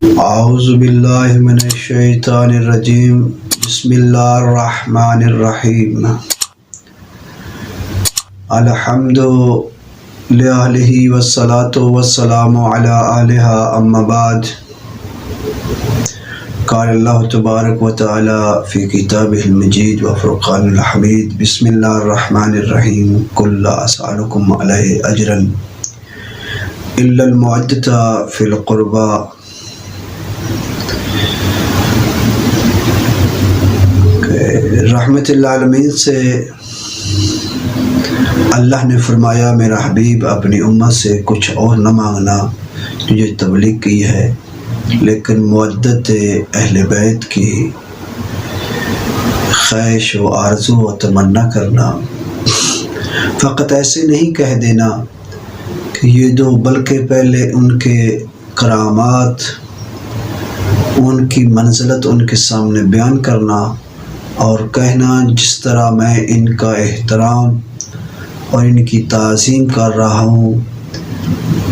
اعوذ باللہ من الشیطان الرجیم بسم اللہ الرحمن الرحیم الحمد للہ والصلاة والسلام علی آلہ اما بعد قال اللہ تبارک و تعالی فی کتابہ المجید و فرقان الحمید بسم اللہ الرحمن الرحیم قل لا اسألکم علیہ اجرا الا المودۃ فی القربى۔ رحمت اللہ عالمین سے اللہ نے فرمایا میرا حبیب اپنی امت سے کچھ اور نہ مانگنا، تجھے تبلیغ کی ہے، لیکن مودت اہل بیت کی خواہش و آرزو و تمنا کرنا۔ فقط ایسے نہیں کہہ دینا کہ یہ دو، بلکہ پہلے ان کے کرامات، ان کی منزلت ان کے سامنے بیان کرنا اور کہنا جس طرح میں ان کا احترام اور ان کی تعظیم کر رہا ہوں،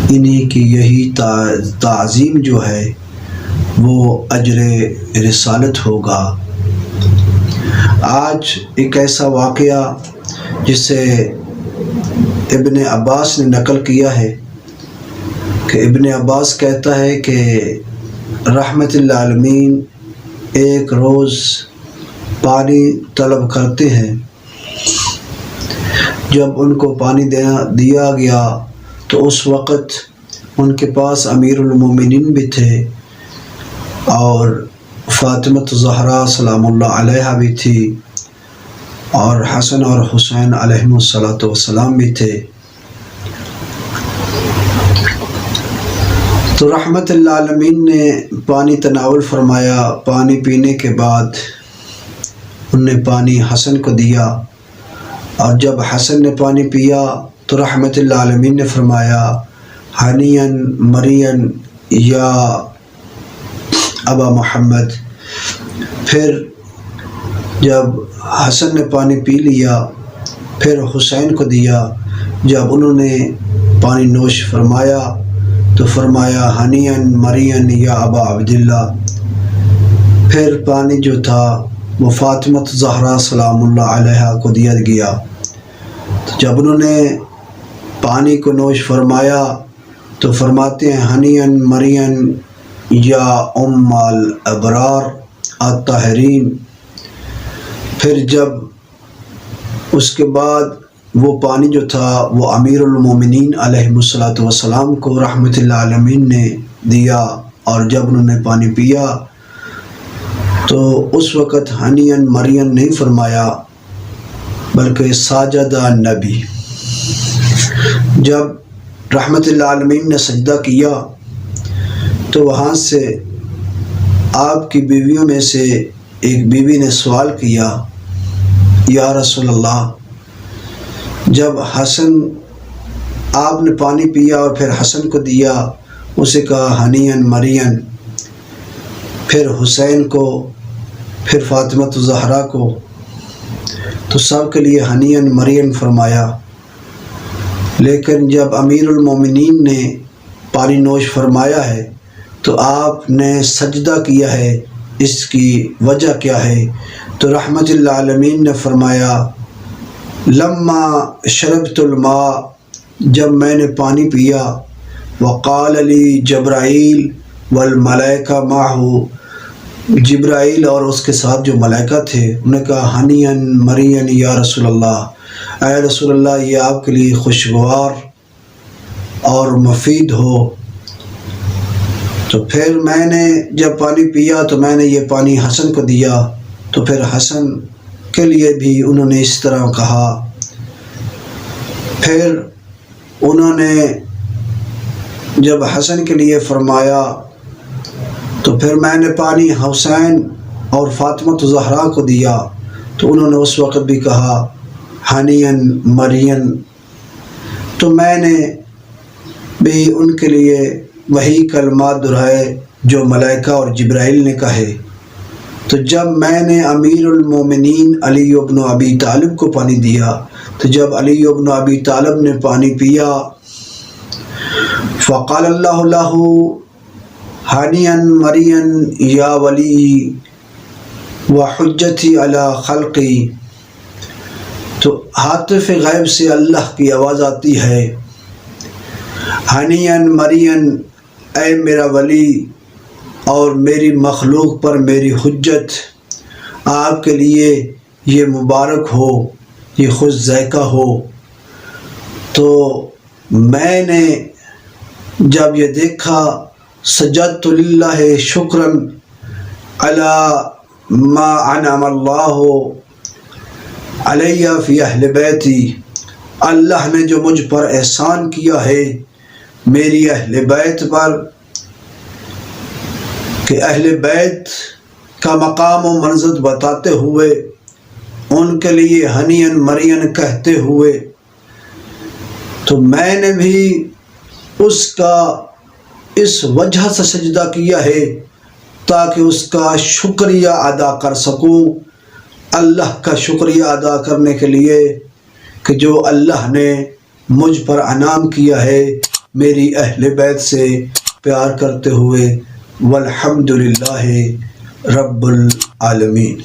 انہی کی یہی تعظیم جو ہے وہ اجر رسالت ہوگا۔ آج ایک ایسا واقعہ جسے ابن عباس نے نقل کیا ہے کہ ابن عباس کہتا ہے کہ رحمت اللہ عالمین ایک روز پانی طلب کرتے ہیں۔ جب ان کو پانی دیا گیا تو اس وقت ان کے پاس امیر المومنین بھی تھے اور فاطمہ الزہرا سلام اللہ علیہا بھی تھی اور حسن اور حسین علیہم الصلاۃ والسلام بھی تھے۔ تو رحمت اللہ عالمین نے پانی تناول فرمایا۔ پانی پینے کے بعد انہوں نے پانی حسن کو دیا، اور جب حسن نے پانی پیا تو رحمت اللہ عالمین نے فرمایا ہنیئن مرین یا ابا محمد۔ پھر جب حسن نے پانی پی لیا پھر حسین کو دیا۔ جب انہوں نے پانی نوش فرمایا تو فرمایا ہنیئن مرین یا ابا عبداللہ۔ پھر پانی جو تھا وہ فاطمہ الزہرا سلام اللہ علیہا کو دیا گیا۔ جب انہوں نے پانی کو نوش فرمایا تو فرماتے ہیں ہنیئن مرین یا ام الابرار الطاہرین۔ پھر جب اس کے بعد وہ پانی جو تھا وہ امیر المومنین علیہ الصلاۃ والسلام کو رحمت اللہ عالمین نے دیا، اور جب انہوں نے پانی پیا تو اس وقت ہنیئن مرین نہیں فرمایا بلکہ ساجد النبی۔ جب رحمت اللہ عالمین نے سجدہ کیا تو وہاں سے آپ کی بیویوں میں سے ایک بیوی نے سوال کیا یا رسول اللہ، جب حسن آپ نے پانی پیا اور پھر حسن کو دیا، اسے کہا ہنیئن مرین، پھر حسین کو، پھر فاطمہ الزہرا کو، تو سب کے لیے ہنیئن مرین فرمایا۔ لیکن جب امیر المومنین نے پانی نوش فرمایا ہے تو آپ نے سجدہ کیا ہے، اس کی وجہ کیا ہے؟ تو رحمت اللہ عالمین نے فرمایا لما شربت الماء، جب میں نے پانی پیا، وقال لی جبرائیل والملائکہ معہ، جبرائیل اور اس کے ساتھ جو ملائکہ تھے انہوں نے کہا ہنیئن مرین یا رسول اللہ، اے رسول اللہ یہ آپ کے لیے خوشگوار اور مفید ہو۔ تو پھر میں نے جب پانی پیا تو میں نے یہ پانی حسن کو دیا، تو پھر حسن کے لیے بھی انہوں نے اس طرح کہا۔ پھر انہوں نے جب حسن کے لیے فرمایا تو پھر میں نے پانی حسین اور فاطمہ الزہرا کو دیا، تو انہوں نے اس وقت بھی کہا ہنیئن مرین۔ تو میں نے بھی ان کے لیے وہی کلمات دہرائے جو ملائکہ اور جبرائیل نے کہے۔ تو جب میں نے امیر المومنین علی بن ابی طالب کو پانی دیا، تو جب علی بن ابی طالب نے پانی پیا فقال اللہ له ہانین مرین یا ولی و حجتی علی خلقی. تو ہاتف غیب سے اللہ کی آواز آتی ہے، ہانین مرین، اے میرا ولی اور میری مخلوق پر میری حجت، آپ کے لیے یہ مبارک ہو، یہ خوش ذائقہ ہو. تو میں نے جب یہ دیکھا، سجدت للہ شکراً علی ما انعم اللہ علیہ فی اہل بیتی، اللہ نے جو مجھ پر احسان کیا ہے میری اہل بیت پر، کہ اہل بیت کا مقام و منزلت بتاتے ہوئے ان کے لیے ہنین مرین کہتے ہوئے، تو میں نے بھی اس کا اس وجہ سے سجدہ کیا ہے تاکہ اس کا شکریہ ادا کر سکوں، اللہ کا شکریہ ادا کرنے کے لیے کہ جو اللہ نے مجھ پر انعام کیا ہے میری اہل بیت سے پیار کرتے ہوئے. والحمد للہ رب العالمین.